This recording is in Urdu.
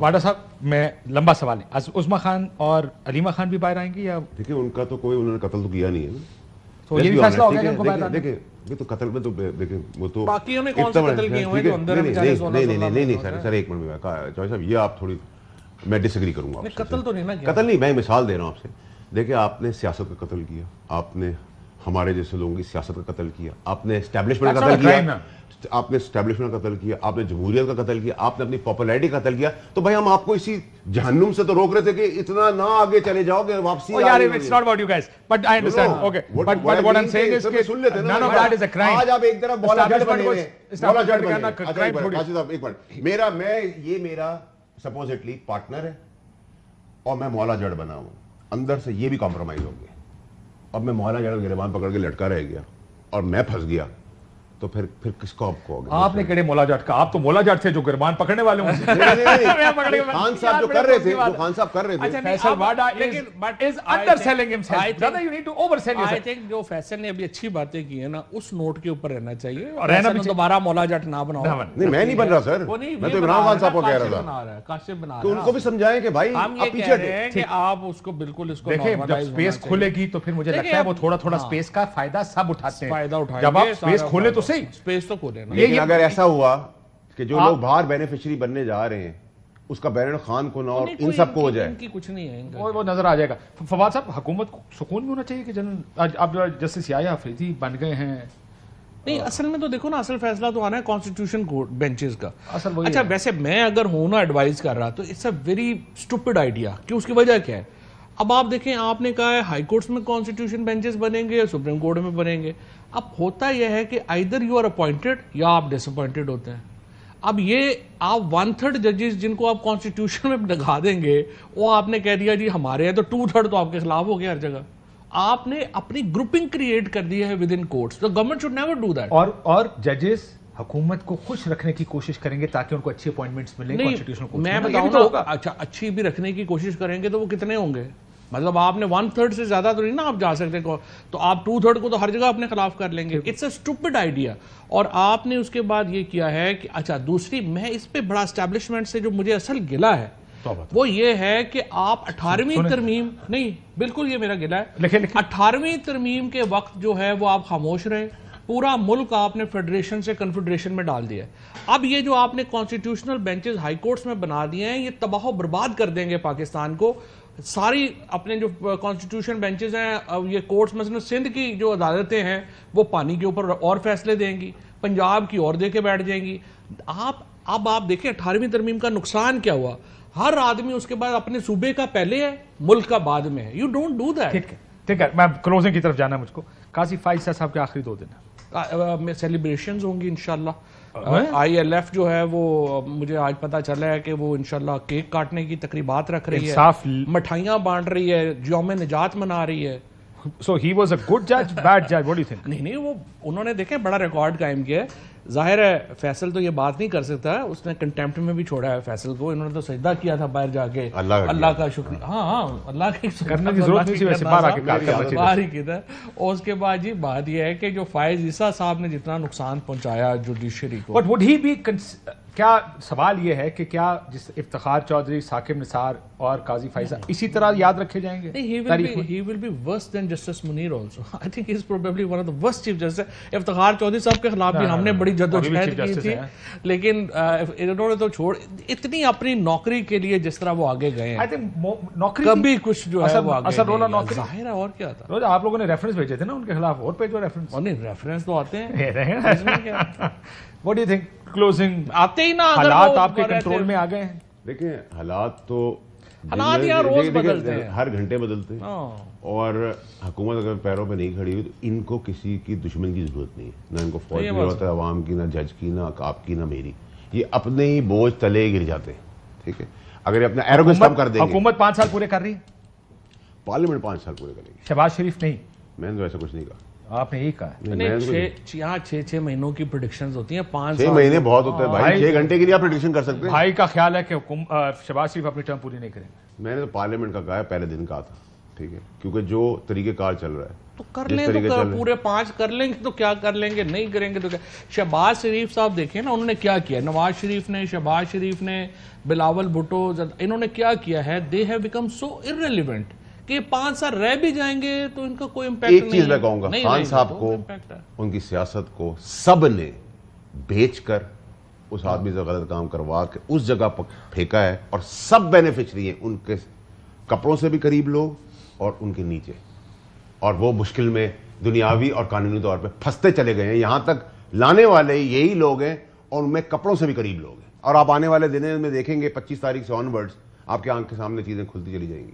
واڈا صاحب میں لمبا سوال ہے, عظمیٰ خان اور علیمہ خان بھی باہر آئیں گی یا دیکھیں ان کا تو کوئی انہوں نے قتل تو کیا نہیں ہے نا, تو یہ بھی فیصلہ ہو گیا کہ ان کو باہر آنا ہے؟ دیکھیں یہ تو قتل میں تو دیکھیں وہ تو باقیوں نے کون سے قتل کیے ہوئے جو اندر بیچارے 16 نہیں سر ایک منٹ میں چوہے صاحب یہ آپ تھوڑی میں ڈس ایگری کروں گا. قتل تو نہیں نا کیا, قتل نہیں, میں مثال دے رہا ہوں آپ سے. دیکھیں آپ نے سیاست کا قتل کیا, آپ نے ہمارے جیسے لوگوں کی سیاست کا قتل کیا, آپ نے اسٹیبلشمنٹ کا قتل کیا, آپ نے اسٹیبلشمنٹ کا قتل کیا, آپ نے جمہوریت کا قتل کیا, آپ نے اپنی پاپولیرٹی کا قتل کیا. تو بھائی ہم آپ کو اسی جہنم سے تو روک رہے تھے کہ اتنا نہ آگے چلے جاؤ کہ واپسی آج آپ ایک طرف مولا جٹ بنے ہوئے, میرا سپوزٹلی پارٹنر ہے اور میں مولا جٹ بنا ہوں, اندر سے یہ بھی کمپرومائز ہو گیا. اب میں مولا جٹ گریبان پکڑ کے لٹکا رہ گیا اور میں پھنس گیا, تو پھر کس کو آپ کو آپ نے کہڑے مولا جٹ کا, آپ تو مولا جٹ تھے جو گربان پکڑنے والے ہوں. خان صاحب جو کر رہے تھے, جو خان صاحب کر رہے تھے, فیصل واڈا is underselling himself. Brother, you need to oversell yourself. I think جو فیصل نے ابھی اچھی باتیں کی ہیں نا, اس نوٹ کے اوپر رہنا چاہیے اور فیصل دوبارہ مولا جٹ نہ بناؤ. نہیں میں نہیں بن رہا سر, میں تو عمران خان صاحب کو کہہ رہا تھا, کاشف بنا تو ان کو بھی سمجھائیں کہ بھائی ہم یہ کہہ رہے ہیں کہ آپ اس کو بالکل اس کو دیکھیں, جب اسپیس کھلے گی تو پھر مجھے لگتا ہے وہ تھوڑا تھوڑا اسپیس کا فائدہ سب اٹھاتے ہیں. جب آپ اسپیس کھولے تو صحیح, اسپیس تو کھولے. لیکن اگر ایسا ہوا کہ جو لوگ باہر بینیفیشری بننے جا رہے ہیں اس کا بینر خان کو نہ اور ان سب کو ہو جائے, ان کی کچھ نہیں ہے, وہ نظر آ جائے گا. فواد صاحب, حکومت کو سکون بھی ہونا چاہیے کہ جنرل اب جسٹس یحییٰ آفریدی بن گئے ہیں. نہیں اصل میں تو دیکھو نا, اصل فیصلہ تو آنا ہے کانسٹیٹیوشن بینچز کا. اچھا ویسے میں اگر ہوں نا ایڈوائز کر رہا تو it's a very stupid idea, کہ اس کی وجہ کیا ہے. اب آپ دیکھیں, آپ نے کہا ہے ہائی کورٹس میں کانسٹیٹیوشن بینچز بنیں گے یا سپریم کورٹ میں بنیں گے. اب ہوتا یہ ہے کہ either you are appointed یا آپ ڈس اپوائنٹڈ ہوتے ہیں. اب یہ آپ 1/3 ججز جن کو آپ کانسٹیٹیوشن میں لگا دیں گے, وہ آپ نے کہہ دیا جی ہمارے ہیں, تو 2/3 تو آپ کے خلاف ہو گیا ہر جگہ. آپ نے اپنی گروپنگ کریٹ کر دی ہے ود ان کورٹس. تو government should never do that. اور ججز حکومت کو خوش رکھنے کی کوشش کریں گے تاکہ ان کو اچھی اپوائنٹمنٹس ملیں کانسٹیٹیوشن کو. میں بتاؤں نا, اچھا اچھی بھی رکھنے کی کوشش کریں گے تو وہ کتنے ہوں گے. مطلب آپ نے 1/3 سے زیادہ تو نہیں نا آپ جا سکتے, تو آپ 2/3 کو تو ہر جگہ اپنے خلاف کر لیں گے. It's a stupid idea. اور آپ نے اس کے بعد یہ کیا ہے کہ اچھا دوسری, میں اس پہ بڑا اسٹیبلشمنٹ سے جو مجھے اصل گلہ ہے وہ یہ ہے کہ آپ 18ویں ترمیم, نہیں بالکل یہ میرا گلہ ہے, 18ویں ترمیم کے وقت جو ہے وہ آپ خاموش رہے. پورا ملک آپ نے فیڈریشن سے کنفیڈریشن میں ڈال دیا. اب یہ جو آپ نے کانسٹیٹیوشنل بینچز ہائی کورٹس میں بنا دیے ہیں, یہ تباہ و برباد کر دیں گے پاکستان کو. ساری اپنے جو کانسٹیٹیوشن بینچز ہیں, یہ کورٹس مثلا سندھ کی جو عدالتیں ہیں وہ پانی کے اوپر اور فیصلے دیں گی, پنجاب کی اور دے کے بیٹھ جائیں گی. اب آپ دیکھیں 18ویں ترمیم کا نقصان کیا ہوا. ہر آدمی اس کے بعد اپنے صوبے کا پہلے ہے, ملک کا بعد میں ہے. You don't do that. ٹھیک ہے, میں کلوزنگ کی طرف جانا ہے مجھ کو. قاضی فائز صاحب کے آخری 2 دن سیلیبریشنز ہوں گی انشاءاللہ. ILF جو ہے وہ مجھے آج پتا چلا ہے کہ وہ انشاءاللہ کیک کاٹنے کی تقریبات رکھ رہی ہے, مٹھائیاں بانٹ رہی ہے, یوم نجات منا رہی ہے. So he was a good judge, bad judge, what do you think? نہیں وہ انہوں نے دیکھیں بڑا ریکارڈ قائم کیا ہے. ظاہر ہے فیصل تو یہ بات نہیں کر سکتا, اس نے کنٹیمپٹ میں بھی چھوڑا ہے فیصل کو. انہوں نے تو سجدہ کیا تھا باہر جا کے, اللہ کا شکر. ہاں اللہ کی کرنے کی ضرورت نہیں تھی, ویسے باہر ہی کیا. اور اس کے بعد جی بات یہ ہے کہ جو فائز عیسیٰ صاحب نے جتنا نقصان پہنچایا جوڈیشری کو, But would he be کیا سوال یہ ہے کہ کیا جس افتخار چودھری, ثاقب نثار اور قاضی فائزہ اسی طرح یاد رکھے جائیں گے؟ He will be worse than Justice Munir also. I think he is probably one of the worst chief justice. Iftikhar Chaudhry صاحب کے خلاف بھی ہم نے بڑی جدوجہد کی تھی, لیکن انہوں نے تو چھوڑ اتنی اپنی نوکری کے لیے جس طرح وہ آگے گئے ہیں, نوکری کبھی کچھ جو ہے وہ آگے نوکری ظاہر ہے. اور کیا تھا, آپ لوگوں نے ریفرنس بھیجے تھے نا ان کے خلاف, اور بھیجو ریفرنس. نہیں ریفرنس تو آتے ہیں. What do you think? Closing آتے ہی نا, حالات آپ کے کنٹرول میں آ گئے ہیں. دیکھیں حالات تو یہاں روز بدلتے ہیں, ہر گھنٹے بدلتے ہیں, اور حکومت اگر پیروں پہ نہیں کھڑی ہوئی تو ان کو کسی کی دشمن کی ضرورت نہیں ہے. نہ ان کو فوج کی ضرورت ہے, عوام کی, نہ جج کی, نہ آپ کی, نہ میری. یہ اپنے ہی بوجھ تلے گر جاتے ہیں. ٹھیک ہے, اگر یہ اپنا ایروگنس کم کر دیں گے. حکومت 5 سال پورے کر رہی ہے, پارلیمنٹ 5 سال پورے کرے گی. شہباز شریف نہیں, میں نے تو ایسا کچھ نہیں کہا. آپ نے یہی کہا. یہاں 6 مہینوں کی پریڈکشنز ہوتی ہیں, 5 6 مہینے بہت ہوتے ہیں بھائی. 6 گھنٹے کے لیے آپ پریڈکشن کر سکتے ہیں. بھائی کا خیال ہے کہ شہباز شریف اپنی ٹرم پوری نہیں کریں گے. میں نے تو پارلیمنٹ کا کہا ہے, پہلے دن کہا تھا. ٹھیک ہے, کیونکہ جو طریقہ کار چل رہا ہے تو کر لیں, تو پورے 5 کر لیں گے تو کیا کر لیں گے, نہیں کریں گے تو کیا. شہباز شریف صاحب دیکھیں نا, انہوں نے کیا کیا, نواز شریف نے, شہباز شریف نے, بلاول بھٹو, انہوں نے کیا کیا ہے, they have become so irrelevant کہ 5 سال رہ بھی جائیں گے تو ان کا کوئی امپیکٹ نہیں ہے. ایک چیز میں کہوں گا, خان صاحب کو, ان کی سیاست کو سب نے بیچ کر اس آدمی سے غلط کام کروا کے اس جگہ پر پھینکا ہے, اور سب بینیفیشری ہیں ان کے کپڑوں سے بھی قریب لوگ اور ان کے نیچے, اور وہ مشکل میں دنیاوی اور قانونی طور پہ پھنستے چلے گئے ہیں. یہاں تک لانے والے یہی لوگ ہیں اور ان میں کپڑوں سے بھی قریب لوگ ہیں. اور آپ آنے والے دنوں میں دیکھیں گے 25 تاریخ سے آن ورڈز آپ کے آنکھ کے سامنے چیزیں کھلتی چلی جائیں گی.